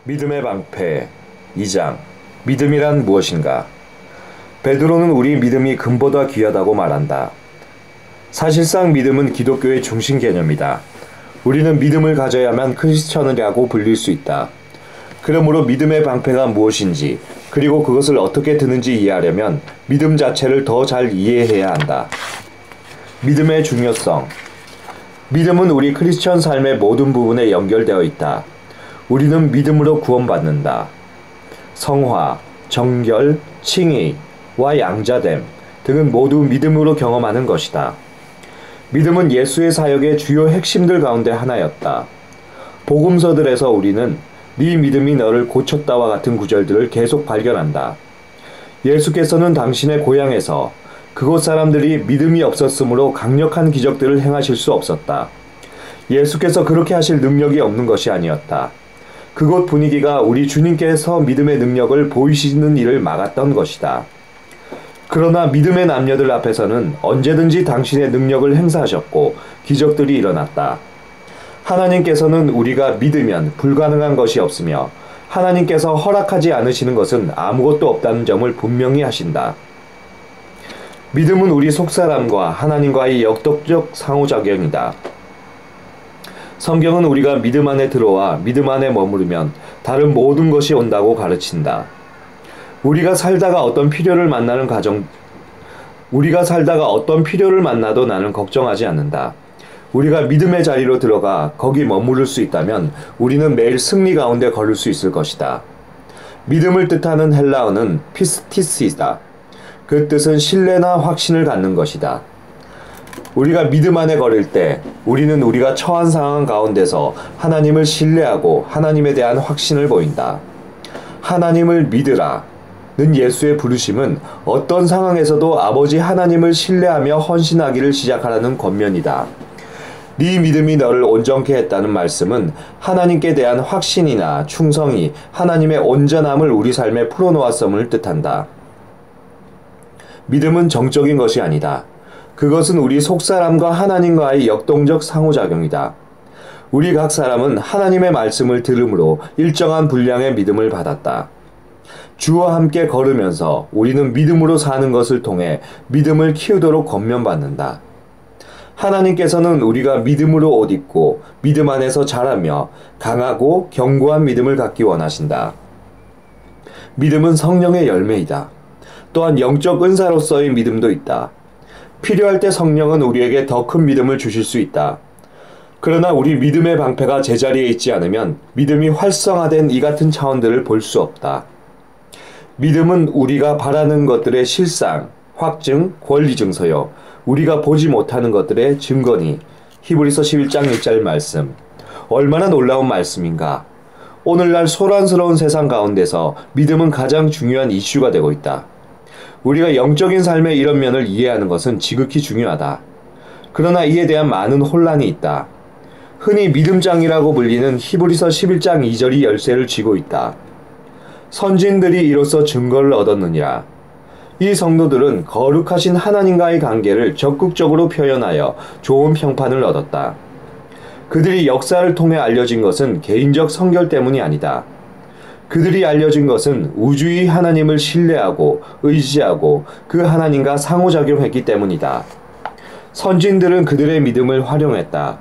믿음의 방패 2장 믿음이란 무엇인가? 베드로는 우리 믿음이 금보다 귀하다고 말한다. 사실상 믿음은 기독교의 중심 개념이다. 우리는 믿음을 가져야만 크리스천이라고 불릴 수 있다. 그러므로 믿음의 방패가 무엇인지 그리고 그것을 어떻게 드는지 이해하려면 믿음 자체를 더 잘 이해해야 한다. 믿음의 중요성. 믿음은 우리 크리스천 삶의 모든 부분에 연결되어 있다. 우리는 믿음으로 구원받는다. 성화, 정결, 칭의와 양자됨 등은 모두 믿음으로 경험하는 것이다. 믿음은 예수의 사역의 주요 핵심들 가운데 하나였다. 복음서들에서 우리는 네 믿음이 너를 고쳤다와 같은 구절들을 계속 발견한다. 예수께서는 당신의 고향에서 그곳 사람들이 믿음이 없었으므로 강력한 기적들을 행하실 수 없었다. 예수께서 그렇게 하실 능력이 없는 것이 아니었다. 그곳 분위기가 우리 주님께서 믿음의 능력을 보이시는 일을 막았던 것이다. 그러나 믿음의 남녀들 앞에서는 언제든지 당신의 능력을 행사하셨고 기적들이 일어났다. 하나님께서는 우리가 믿으면 불가능한 것이 없으며 하나님께서 허락하지 않으시는 것은 아무것도 없다는 점을 분명히 하신다. 믿음은 우리 속사람과 하나님과의 역동적 상호작용이다. 성경은 우리가 믿음 안에 들어와 믿음 안에 머무르면 다른 모든 것이 온다고 가르친다. 우리가 살다가 어떤 필요를 만나도 나는 걱정하지 않는다. 우리가 믿음의 자리로 들어가 거기 머무를 수 있다면 우리는 매일 승리 가운데 걸을 수 있을 것이다. 믿음을 뜻하는 헬라어는 피스티스이다. 그 뜻은 신뢰나 확신을 갖는 것이다. 우리가 믿음 안에 걸을 때 우리는 우리가 처한 상황 가운데서 하나님을 신뢰하고 하나님에 대한 확신을 보인다. 하나님을 믿으라 는 예수의 부르심은 어떤 상황에서도 아버지 하나님을 신뢰하며 헌신하기를 시작하라는 권면이다. 네 믿음이 너를 온전케 했다는 말씀은 하나님께 대한 확신이나 충성이 하나님의 온전함을 우리 삶에 풀어놓았음을 뜻한다. 믿음은 정적인 것이 아니다. 그것은 우리 속사람과 하나님과의 역동적 상호작용이다. 우리 각 사람은 하나님의 말씀을 들음으로 일정한 분량의 믿음을 받았다. 주와 함께 걸으면서 우리는 믿음으로 사는 것을 통해 믿음을 키우도록 권면받는다. 하나님께서는 우리가 믿음으로 옷 입고 믿음 안에서 자라며 강하고 견고한 믿음을 갖기 원하신다. 믿음은 성령의 열매이다. 또한 영적 은사로서의 믿음도 있다. 필요할 때 성령은 우리에게 더 큰 믿음을 주실 수 있다. 그러나 우리 믿음의 방패가 제자리에 있지 않으면 믿음이 활성화된 이 같은 차원들을 볼 수 없다. 믿음은 우리가 바라는 것들의 실상, 확증, 권리 증서요. 우리가 보지 못하는 것들의 증거니. 히브리서 11장 1절 말씀. 얼마나 놀라운 말씀인가. 오늘날 소란스러운 세상 가운데서 믿음은 가장 중요한 이슈가 되고 있다. 우리가 영적인 삶의 이런 면을 이해하는 것은 지극히 중요하다. 그러나 이에 대한 많은 혼란이 있다. 흔히 믿음장이라고 불리는 히브리서 11장 2절이 열쇠를 쥐고 있다. 선진들이 이로써 증거를 얻었느니라. 이 성도들은 거룩하신 하나님과의 관계를 적극적으로 표현하여 좋은 평판을 얻었다. 그들이 역사를 통해 알려진 것은 개인적 성결 때문이 아니다. 그들이 알려진 것은 우주의 하나님을 신뢰하고 의지하고 그 하나님과 상호작용했기 때문이다. 선진들은 그들의 믿음을 활용했다.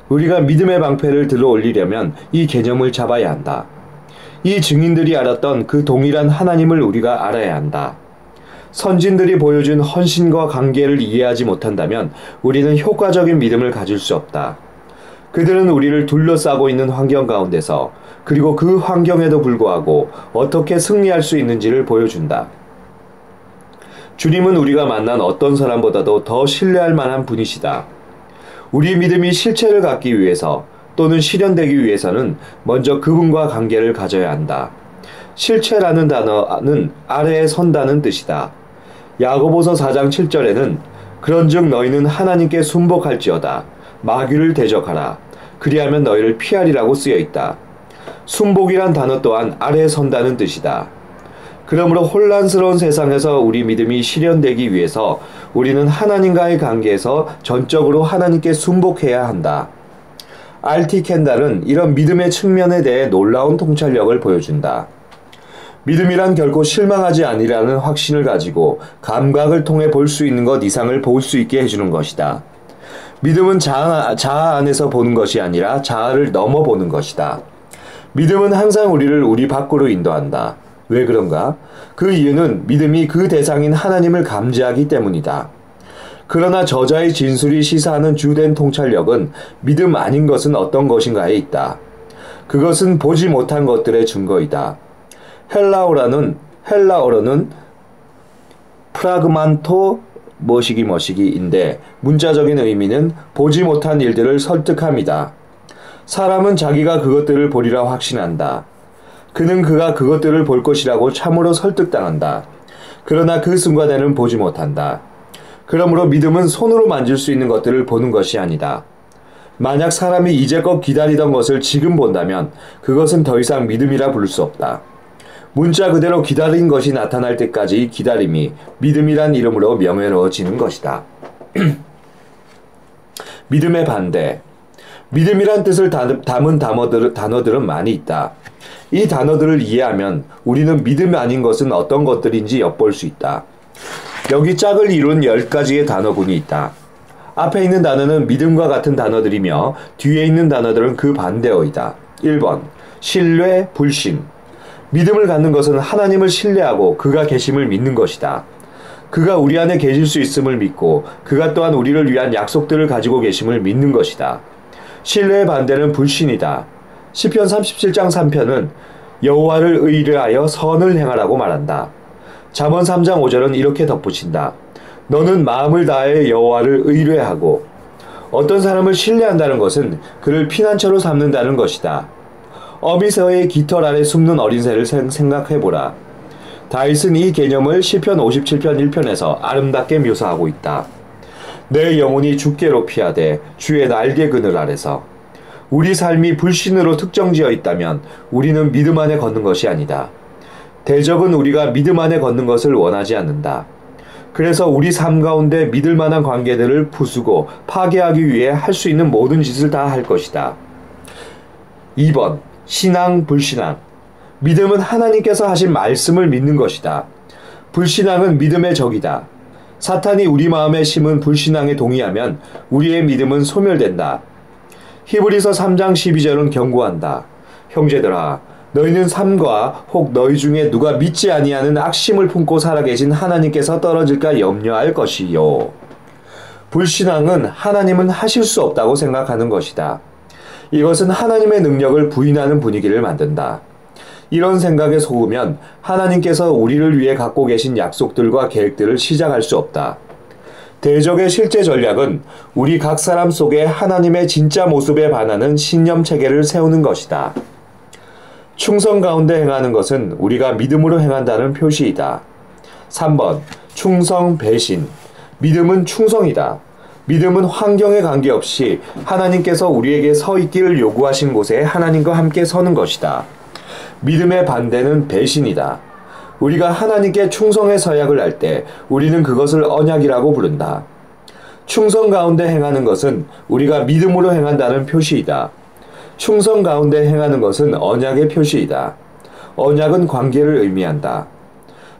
우리가 믿음의 방패를 들어 올리려면 이 개념을 잡아야 한다. 이 증인들이 알았던 그 동일한 하나님을 우리가 알아야 한다. 선진들이 보여준 헌신과 관계를 이해하지 못한다면 우리는 효과적인 믿음을 가질 수 없다. 그들은 우리를 둘러싸고 있는 환경 가운데서 그리고 그 환경에도 불구하고 어떻게 승리할 수 있는지를 보여준다. 주님은 우리가 만난 어떤 사람보다도 더 신뢰할 만한 분이시다. 우리 믿음이 실체를 갖기 위해서 또는 실현되기 위해서는 먼저 그분과 관계를 가져야 한다. 실체라는 단어는 아래에 선다는 뜻이다. 야고보서 4장 7절에는 그런즉 너희는 하나님께 순복할지어다. 마귀를 대적하라. 그리하면 너희를 피하리라고 쓰여 있다. 순복이란 단어 또한 아래에 선다는 뜻이다. 그러므로 혼란스러운 세상에서 우리 믿음이 실현되기 위해서 우리는 하나님과의 관계에서 전적으로 하나님께 순복해야 한다. RT 켄달은 이런 믿음의 측면에 대해 놀라운 통찰력을 보여준다. 믿음이란 결코 실망하지 아니라는 확신을 가지고 감각을 통해 볼 수 있는 것 이상을 볼 수 있게 해주는 것이다. 믿음은 자아 안에서 보는 것이 아니라 자아를 넘어 보는 것이다. 믿음은 항상 우리를 우리 밖으로 인도한다. 왜 그런가? 그 이유는 믿음이 그 대상인 하나님을 감지하기 때문이다. 그러나 저자의 진술이 시사하는 주된 통찰력은 믿음 아닌 것은 어떤 것인가에 있다. 그것은 보지 못한 것들의 증거이다. 헬라어로는 프라그만토 머시기인데 문자적인 의미는 보지 못한 일들을 설득함이다. 사람은 자기가 그것들을 보리라 확신한다. 그는 그가 그것들을 볼 것이라고 참으로 설득당한다. 그러나 그 순간에는 보지 못한다. 그러므로 믿음은 손으로 만질 수 있는 것들을 보는 것이 아니다. 만약 사람이 이제껏 기다리던 것을 지금 본다면 그것은 더 이상 믿음이라 부를 수 없다. 문자 그대로 기다린 것이 나타날 때까지 기다림이 믿음이란 이름으로 명예로워지는 것이다. 믿음의 반대. 믿음이란 뜻을 담은 단어들은 많이 있다. 이 단어들을 이해하면 우리는 믿음 아닌 것은 어떤 것들인지 엿볼 수 있다. 여기 짝을 이룬 10가지의 단어군이 있다. 앞에 있는 단어는 믿음과 같은 단어들이며 뒤에 있는 단어들은 그 반대어이다. 1번 신뢰, 불신. 믿음을 갖는 것은 하나님을 신뢰하고 그가 계심을 믿는 것이다. 그가 우리 안에 계실 수 있음을 믿고 그가 또한 우리를 위한 약속들을 가지고 계심을 믿는 것이다. 신뢰의 반대는 불신이다. 시편 37장 3편은 여호와를 의뢰하여 선을 행하라고 말한다. 잠언 3장 5절은 이렇게 덧붙인다. 너는 마음을 다해 여호와를 의뢰하고. 어떤 사람을 신뢰한다는 것은 그를 피난처로 삼는다는 것이다. 어미새의 깃털 아래 숨는 어린 새를 생각해보라. 다윗은 이 개념을 시편 57편 1편에서 아름답게 묘사하고 있다. 내 영혼이 주께로 피하되 주의 날개 그늘 아래서. 우리 삶이 불신으로 특정지어 있다면 우리는 믿음 안에 걷는 것이 아니다. 대적은 우리가 믿음 안에 걷는 것을 원하지 않는다. 그래서 우리 삶 가운데 믿을 만한 관계들을 부수고 파괴하기 위해 할 수 있는 모든 짓을 다 할 것이다. 2번 신앙, 불신앙. 믿음은 하나님께서 하신 말씀을 믿는 것이다. 불신앙은 믿음의 적이다. 사탄이 우리 마음에 심은 불신앙에 동의하면 우리의 믿음은 소멸된다. 히브리서 3장 12절은 경고한다. 형제들아, 너희는 삶과 혹 너희 중에 누가 믿지 아니하는 악심을 품고 살아계신 하나님께서 떨어질까 염려할 것이요. 불신앙은 하나님은 하실 수 없다고 생각하는 것이다. 이것은 하나님의 능력을 부인하는 분위기를 만든다. 이런 생각에 속으면 하나님께서 우리를 위해 갖고 계신 약속들과 계획들을 시작할 수 없다. 대적의 실제 전략은 우리 각 사람 속에 하나님의 진짜 모습에 반하는 신념 체계를 세우는 것이다. 충성 가운데 행하는 것은 우리가 믿음으로 행한다는 표시이다. 3번 충성 배신. 믿음은 충성이다. 믿음은 환경에 관계없이 하나님께서 우리에게 서 있기를 요구하신 곳에 하나님과 함께 서는 것이다. 믿음의 반대는 배신이다. 우리가 하나님께 충성의 서약을 할 때 우리는 그것을 언약이라고 부른다. 충성 가운데 행하는 것은 우리가 믿음으로 행한다는 표시이다. 충성 가운데 행하는 것은 언약의 표시이다. 언약은 관계를 의미한다.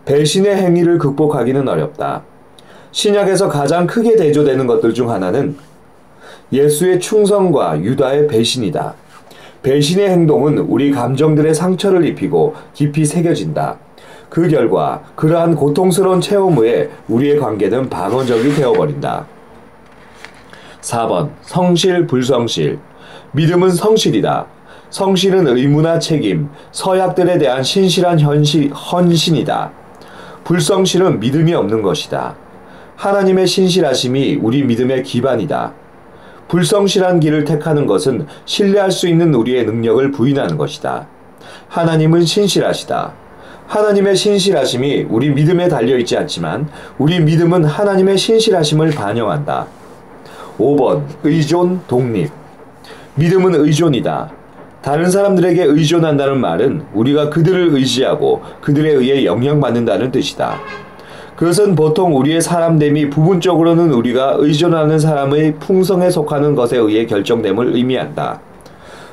배신의 행위를 극복하기는 어렵다. 신약에서 가장 크게 대조되는 것들 중 하나는 예수의 충성과 유다의 배신이다. 배신의 행동은 우리 감정들의 상처를 입히고 깊이 새겨진다. 그 결과 그러한 고통스러운 체험 후에 우리의 관계는 방어적이 되어버린다. 4번 성실, 불성실. 믿음은 성실이다. 성실은 의무나 책임, 서약들에 대한 신실한 헌신이다. 불성실은 믿음이 없는 것이다. 하나님의 신실하심이 우리 믿음의 기반이다. 불성실한 길을 택하는 것은 신뢰할 수 있는 우리의 능력을 부인하는 것이다. 하나님은 신실하시다. 하나님의 신실하심이 우리 믿음에 달려있지 않지만 우리 믿음은 하나님의 신실하심을 반영한다. 5번 의존, 독립. 믿음은 의존이다. 다른 사람들에게 의존한다는 말은 우리가 그들을 의지하고 그들에 의해 영향받는다는 뜻이다. 그것은 보통 우리의 사람됨이 부분적으로는 우리가 의존하는 사람의 풍성에 속하는 것에 의해 결정됨을 의미한다.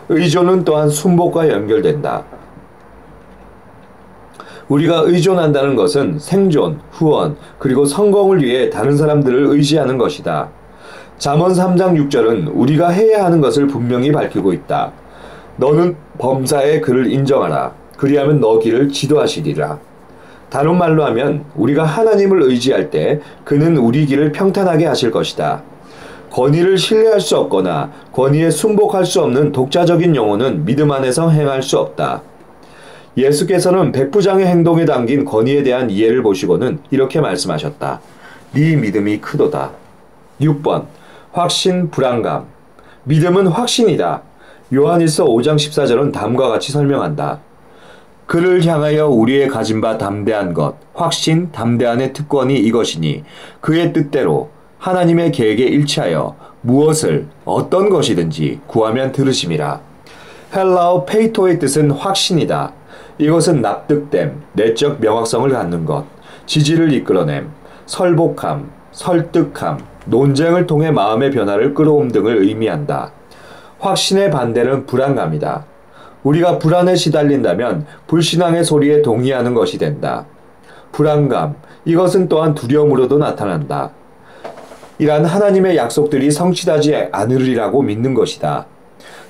의존은 또한 순복과 연결된다. 우리가 의존한다는 것은 생존, 후원, 그리고 성공을 위해 다른 사람들을 의지하는 것이다. 잠언 3장 6절은 우리가 해야 하는 것을 분명히 밝히고 있다. 너는 범사에 그를 인정하라. 그리하면 너 길을 지도하시리라. 다른 말로 하면 우리가 하나님을 의지할 때 그는 우리 길을 평탄하게 하실 것이다. 권위를 신뢰할 수 없거나 권위에 순복할 수 없는 독자적인 영혼은 믿음 안에서 행할 수 없다. 예수께서는 백부장의 행동에 담긴 권위에 대한 이해를 보시고는 이렇게 말씀하셨다. 네 믿음이 크도다. 6번 확신, 불안감. 믿음은 확신이다. 요한일서 5장 14절은 다음과 같이 설명한다. 그를 향하여 우리의 가진 바 담대한 것, 확신, 담대한의 특권이 이것이니 그의 뜻대로 하나님의 계획에 일치하여 무엇을 어떤 것이든지 구하면 들으심이라. 헬라어 페이토의 뜻은 확신이다. 이것은 납득됨, 내적 명확성을 갖는 것, 지지를 이끌어냄, 설복함, 설득함, 논쟁을 통해 마음의 변화를 끌어옴 등을 의미한다. 확신의 반대는 불안감이다. 우리가 불안에 시달린다면 불신앙의 소리에 동의하는 것이 된다. 불안감, 이것은 또한 두려움으로도 나타난다. 이란 하나님의 약속들이 성취하지 않으리라고 믿는 것이다.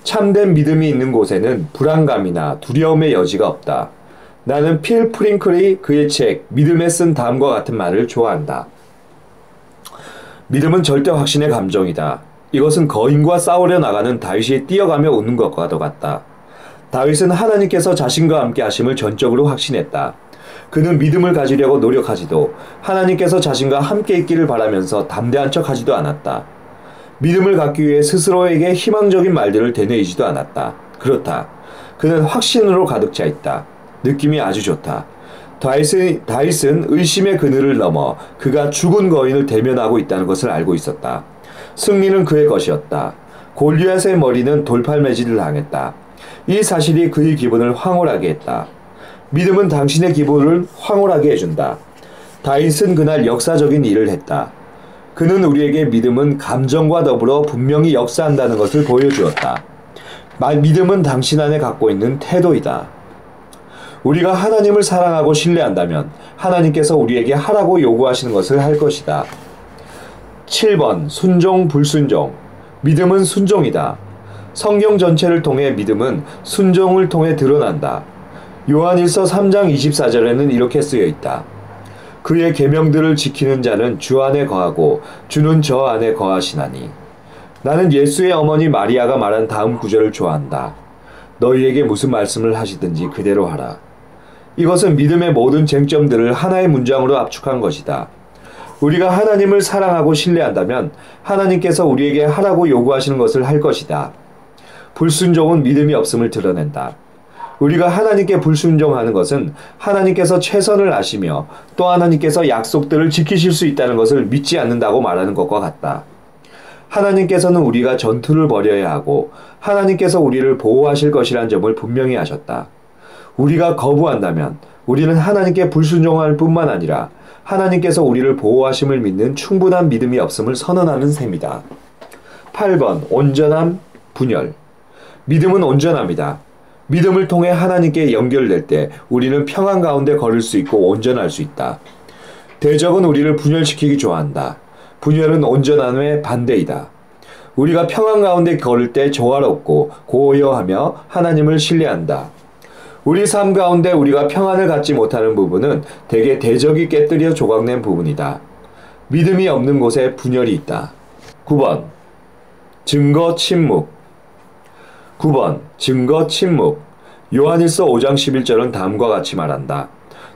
참된 믿음이 있는 곳에는 불안감이나 두려움의 여지가 없다. 나는 필 프링클이 그의 책 믿음에 쓴 다음과 같은 말을 좋아한다. 믿음은 절대 확신의 감정이다. 이것은 거인과 싸우려 나가는 다윗이 뛰어가며 웃는 것과도 같다. 다윗은 하나님께서 자신과 함께 하심을 전적으로 확신했다. 그는 믿음을 가지려고 노력하지도 하나님께서 자신과 함께 있기를 바라면서 담대한 척하지도 않았다. 믿음을 갖기 위해 스스로에게 희망적인 말들을 되뇌이지도 않았다. 그렇다. 그는 확신으로 가득 차 있다. 느낌이 아주 좋다. 다윗은 의심의 그늘을 넘어 그가 죽은 거인을 대면하고 있다는 것을 알고 있었다. 승리는 그의 것이었다. 골리앗의 머리는 돌팔매질을 당했다. 이 사실이 그의 기분을 황홀하게 했다. 믿음은 당신의 기분을 황홀하게 해준다. 다윗은 그날 역사적인 일을 했다. 그는 우리에게 믿음은 감정과 더불어 분명히 역사한다는 것을 보여주었다. 믿음은 당신 안에 갖고 있는 태도이다. 우리가 하나님을 사랑하고 신뢰한다면 하나님께서 우리에게 하라고 요구하시는 것을 할 것이다. 7번 순종, 불순종. 믿음은 순종이다. 성경 전체를 통해 믿음은 순종을 통해 드러난다. 요한일서 3장 24절에는 이렇게 쓰여 있다. 그의 계명들을 지키는 자는 주 안에 거하고 주는 저 안에 거하시나니. 나는 예수의 어머니 마리아가 말한 다음 구절을 좋아한다. 너희에게 무슨 말씀을 하시든지 그대로 하라. 이것은 믿음의 모든 쟁점들을 하나의 문장으로 압축한 것이다. 우리가 하나님을 사랑하고 신뢰한다면 하나님께서 우리에게 하라고 요구하시는 것을 할 것이다. 불순종은 믿음이 없음을 드러낸다. 우리가 하나님께 불순종하는 것은 하나님께서 최선을 아시며 또 하나님께서 약속들을 지키실 수 있다는 것을 믿지 않는다고 말하는 것과 같다. 하나님께서는 우리가 전투를 벌여야 하고 하나님께서 우리를 보호하실 것이라는 점을 분명히 하셨다. 우리가 거부한다면 우리는 하나님께 불순종할 뿐만 아니라 하나님께서 우리를 보호하심을 믿는 충분한 믿음이 없음을 선언하는 셈이다. 8번 온전함, 분열. 믿음은 온전함이다. 믿음을 통해 하나님께 연결될 때 우리는 평안 가운데 걸을 수 있고 온전할 수 있다. 대적은 우리를 분열시키기 좋아한다. 분열은 온전함의 반대이다. 우리가 평안 가운데 걸을 때 조화롭고 고요하며 하나님을 신뢰한다. 우리 삶 가운데 우리가 평안을 갖지 못하는 부분은 대개 대적이 깨뜨려 조각낸 부분이다. 믿음이 없는 곳에 분열이 있다. 9번 증거 침묵. 9번 증거 침묵. 요한일서 5장 11절은 다음과 같이 말한다.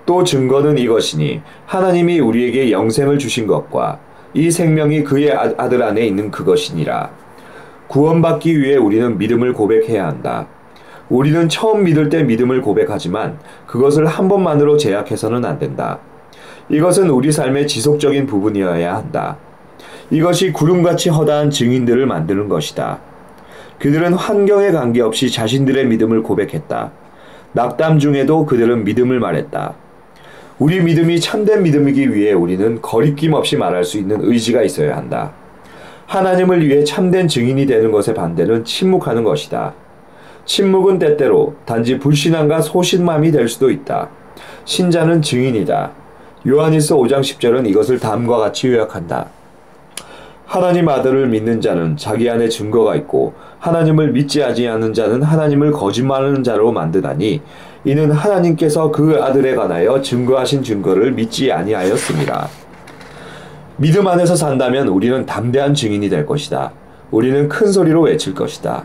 또 증거는 이것이니 하나님이 우리에게 영생을 주신 것과 이 생명이 그의 아들 안에 있는 그것이니라. 구원받기 위해 우리는 믿음을 고백해야 한다. 우리는 처음 믿을 때 믿음을 고백하지만 그것을 한 번만으로 제약해서는 안 된다. 이것은 우리 삶의 지속적인 부분이어야 한다. 이것이 구름같이 허다한 증인들을 만드는 것이다. 그들은 환경에 관계없이 자신들의 믿음을 고백했다. 낙담 중에도 그들은 믿음을 말했다. 우리 믿음이 참된 믿음이기 위해 우리는 거리낌 없이 말할 수 있는 의지가 있어야 한다. 하나님을 위해 참된 증인이 되는 것의 반대는 침묵하는 것이다. 침묵은 때때로 단지 불신앙과 소신맘이 될 수도 있다. 신자는 증인이다. 요한일서 5장 10절은 이것을 다음과 같이 요약한다. 하나님 아들을 믿는 자는 자기 안에 증거가 있고 하나님을 믿지 아니하는 자는 하나님을 거짓말하는 자로 만드나니 이는 하나님께서 그 아들에 관하여 증거하신 증거를 믿지 아니하였습니다. 믿음 안에서 산다면 우리는 담대한 증인이 될 것이다. 우리는 큰 소리로 외칠 것이다.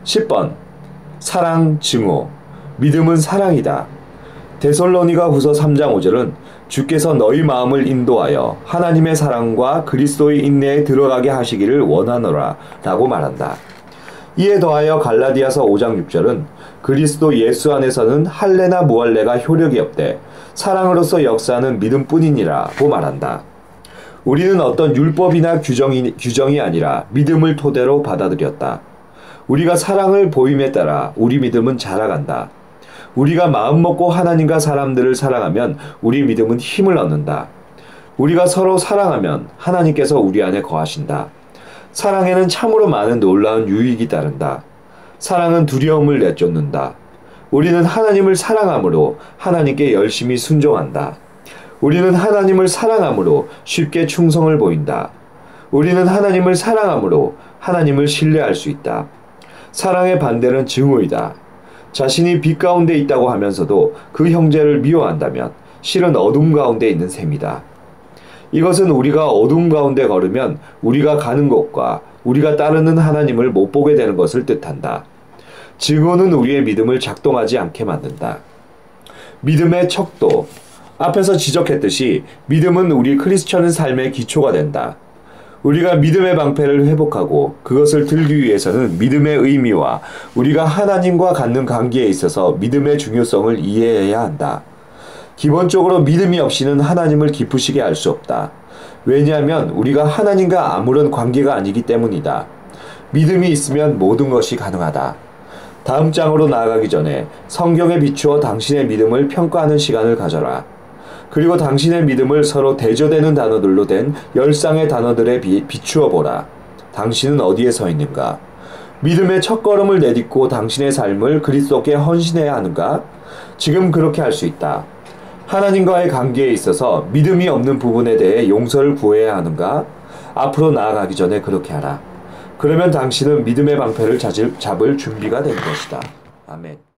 10번 사랑 증오 믿음은 사랑이다. 데살로니가 후서 3장 5절은 주께서 너희 마음을 인도하여 하나님의 사랑과 그리스도의 인내에 들어가게 하시기를 원하노라 라고 말한다. 이에 더하여 갈라디아서 5장 6절은 그리스도 예수 안에서는 할례나 무할례가 효력이 없되 사랑으로서 역사하는 믿음뿐이니라고 말한다. 우리는 어떤 율법이나 규정이 아니라 믿음을 토대로 받아들였다. 우리가 사랑을 보임에 따라 우리 믿음은 자라간다. 우리가 마음먹고 하나님과 사람들을 사랑하면 우리 믿음은 힘을 얻는다. 우리가 서로 사랑하면 하나님께서 우리 안에 거하신다. 사랑에는 참으로 많은 놀라운 유익이 따른다. 사랑은 두려움을 내쫓는다. 우리는 하나님을 사랑함으로 하나님께 열심히 순종한다. 우리는 하나님을 사랑함으로 쉽게 충성을 보인다. 우리는 하나님을 사랑함으로 하나님을 신뢰할 수 있다. 사랑의 반대는 증오이다. 자신이 빛 가운데 있다고 하면서도 그 형제를 미워한다면 실은 어둠 가운데 있는 셈이다. 이것은 우리가 어둠 가운데 걸으면 우리가 가는 곳과 우리가 따르는 하나님을 못 보게 되는 것을 뜻한다. 증오는 우리의 믿음을 작동하지 않게 만든다. 믿음의 척도. 앞에서 지적했듯이 믿음은 우리 크리스천의 삶의 기초가 된다. 우리가 믿음의 방패를 회복하고 그것을 들기 위해서는 믿음의 의미와 우리가 하나님과 갖는 관계에 있어서 믿음의 중요성을 이해해야 한다. 기본적으로 믿음이 없이는 하나님을 기쁘시게 할 수 없다. 왜냐하면 우리가 하나님과 아무런 관계가 아니기 때문이다. 믿음이 있으면 모든 것이 가능하다. 다음 장으로 나아가기 전에 성경에 비추어 당신의 믿음을 평가하는 시간을 가져라. 그리고 당신의 믿음을 서로 대조되는 단어들로 된 10쌍의 단어들에 비추어 보라. 당신은 어디에 서 있는가? 믿음의 첫걸음을 내딛고 당신의 삶을 그리스도께 헌신해야 하는가? 지금 그렇게 할 수 있다. 하나님과의 관계에 있어서 믿음이 없는 부분에 대해 용서를 구해야 하는가? 앞으로 나아가기 전에 그렇게 하라. 그러면 당신은 믿음의 방패를 잡을 준비가 된 것이다. 아멘.